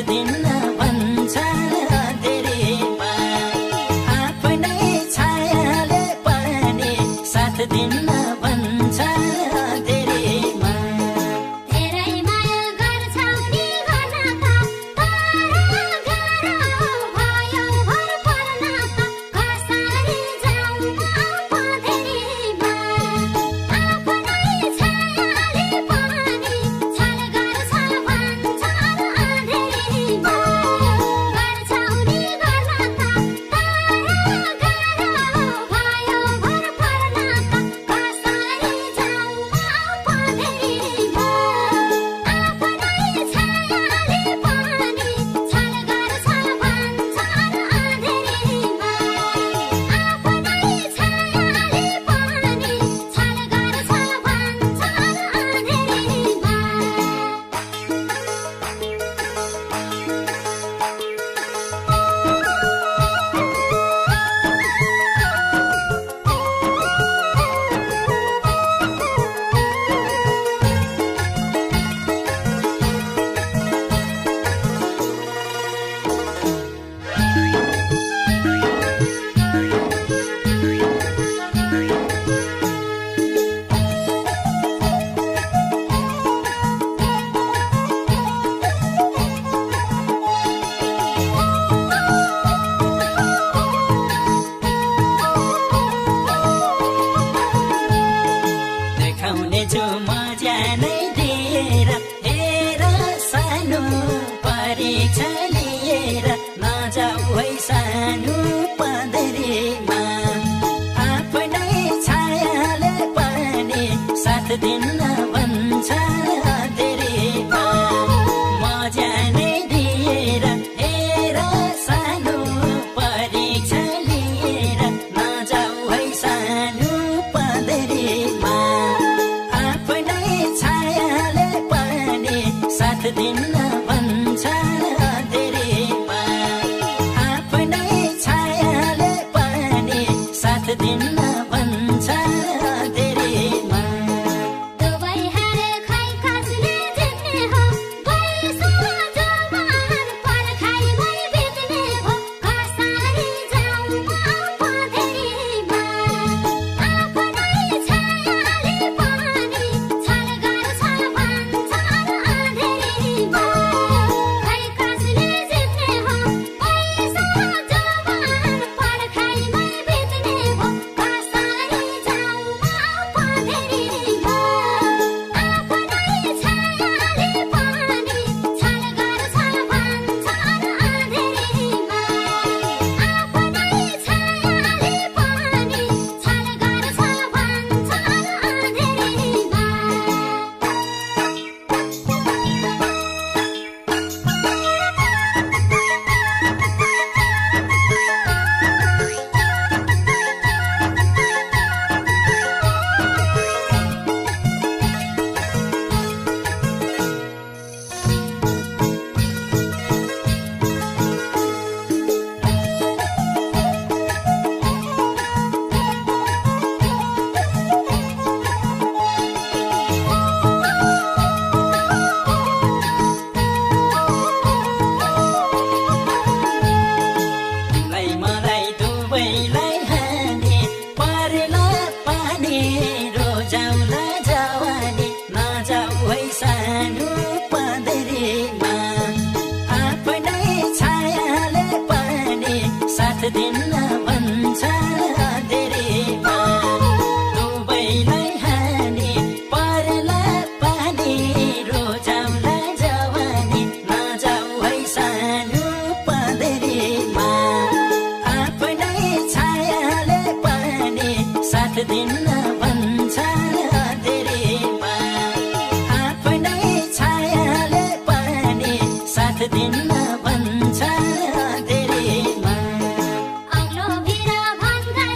दिन भन्छ धेरैमा आफ्नै छायाले पनि साथ दिन भन्छ धेरैमा धेरै माया गर्छौ नि गर्नका तर गाह्रो भयो भर पर्नका कसरी जाउँ म धेरैमा आफ्नै छायाले पनि छल गर्छ भन्छ धेरैमा गर्छौ नि गर्नका तर गाह्रो भयो भर पर्नका कसरी जाउँ म धेरैमा आफ्नै छायाले पनि छल गर्छ भन्छ धेरैमा आफ्नै छायाले पनि छल गर्छ भन्छ देखाउने छु मजा नै दिएर हेर सानो परीक्षा लिएर नजाऊ है सानो पँधेरीमा आफ्नै छायाले पनि साथ दिन भन्छ धेरैमा मजा नै दिएर हेर सानो परीक्षा लिएर नजाऊ है सानो पँधेरीमा आफ्नै छायाले पनि साथ दिन भन्छ धेरैमा आफ्नै छायाले पनि साथ दिन भन्छ धेरैमा दुवै हारे खै कसले जित्ने हो पैसा जवान पर्खाइमै बित्ने हो कसरी जाउँ म धेरैमा आफ्नै छायाले पनि छल गर्छ भन्छ धेरैमा खै कसले जित्ने हो पैसा जवान पर्खाइमै बित्ने हो कसरी जाउँ म धेरैमा आफ्नै छायाले पनि छल गर्छ भन्छ धेरैमा आफ्नै छायाले पनि छल गर्छ भन्छ तिमीलाई मलाई दुवैलाई हानी पर्ला पानी रोजाउला जवानी नजाऊ है सानो पँधेरीमा आफ्नै छायाले पनि साथ दिन भन्छ धेरैमा दुवैलाई हानी पर्ला पानी रोजाउला जवानी नजाऊ है सानो पँधेरीमा आफ्नै छायाले पनि साथ दिन भन्छ धेरैमा आफ्नै छायाले पनि साथ दिन भन्छ धेरैमा अग्लो भिर भन्दा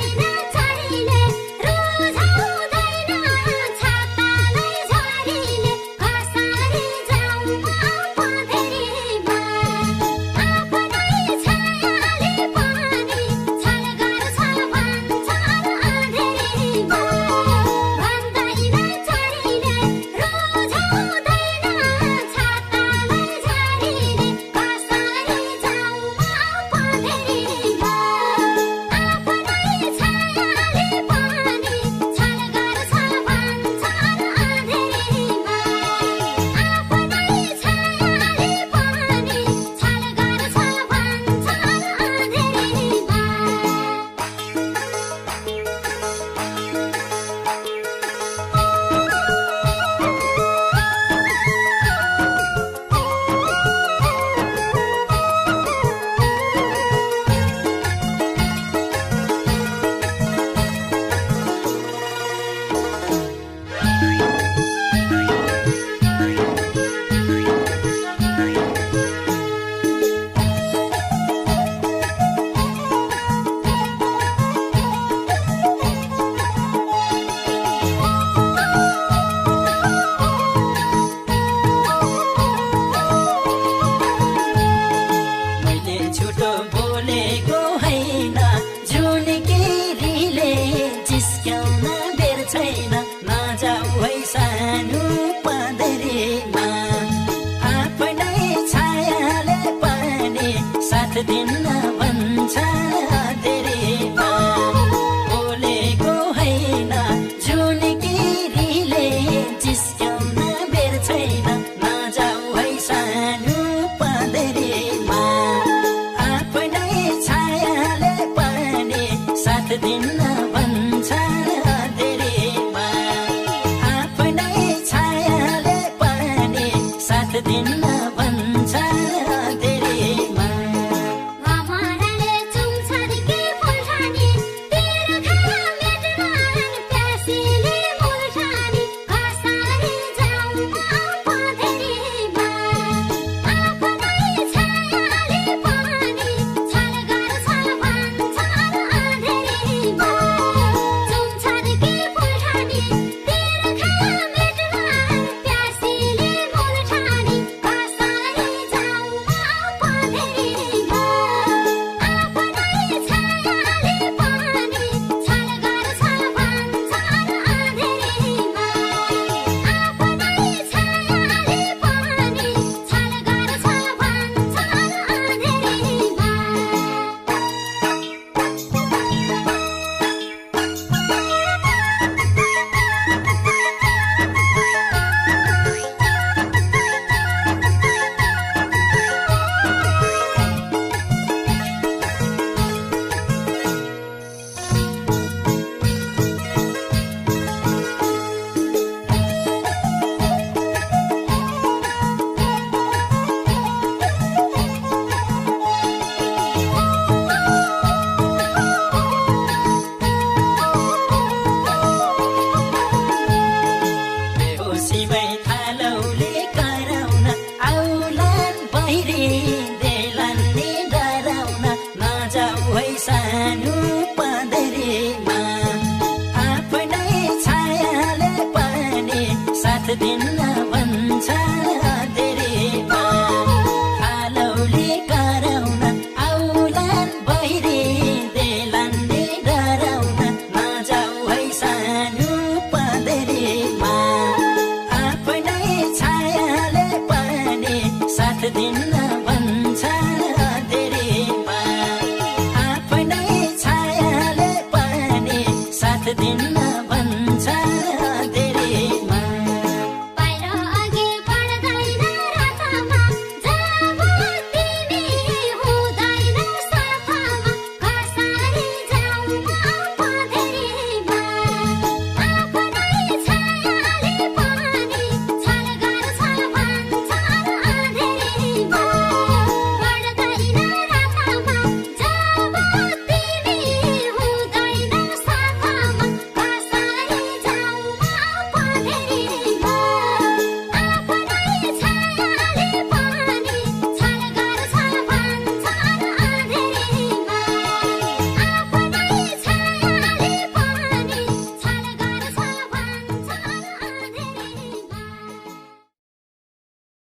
दिन्न भन्छ धेरैमा बोलेको होइन जुन किरीले जिस्क्याउन बेर छैन नजाऊ है सानो पँधेरीमा आफ्नै छायाले पनि साथ दिन्न भन्छ धेरैमा आफ्नै छायाले पनि साथ दिन्न भन्छ धेरैमा हमाराले चुम्छारीकी फुलठानी तेरो खाना मेटमान प्यासीले मुलठानी घसारी जाऊ म पँधेरीमा आफ्नै छायाले पनि छल गर्छ भन्छ अँधेरीमा चुम्छारीकी फुलठानी तेरो खाना मेटमान प्यासीले मुलठानी घसारी जाऊ म पँधेरीमा आफ्नै छायाले पनि छल गर्छ भन्छ अँधेरीमा आफ्नै छायाले पनि छल गर्छ भन्छ बेहोसीमै थालौले कराउन आउलान् बहिरी देलान् नि डराउन नजाऊ है सानो पँधेरीमा आफ्नै छायाले पनि साथ दिन्न भन्छ धेरैमा थालौले कराउन आउलान् बहिरी देलान् नि डराउन नजाऊ है सानो पँधेरीमा आफ्नै छायाले पनि साथ दिन्न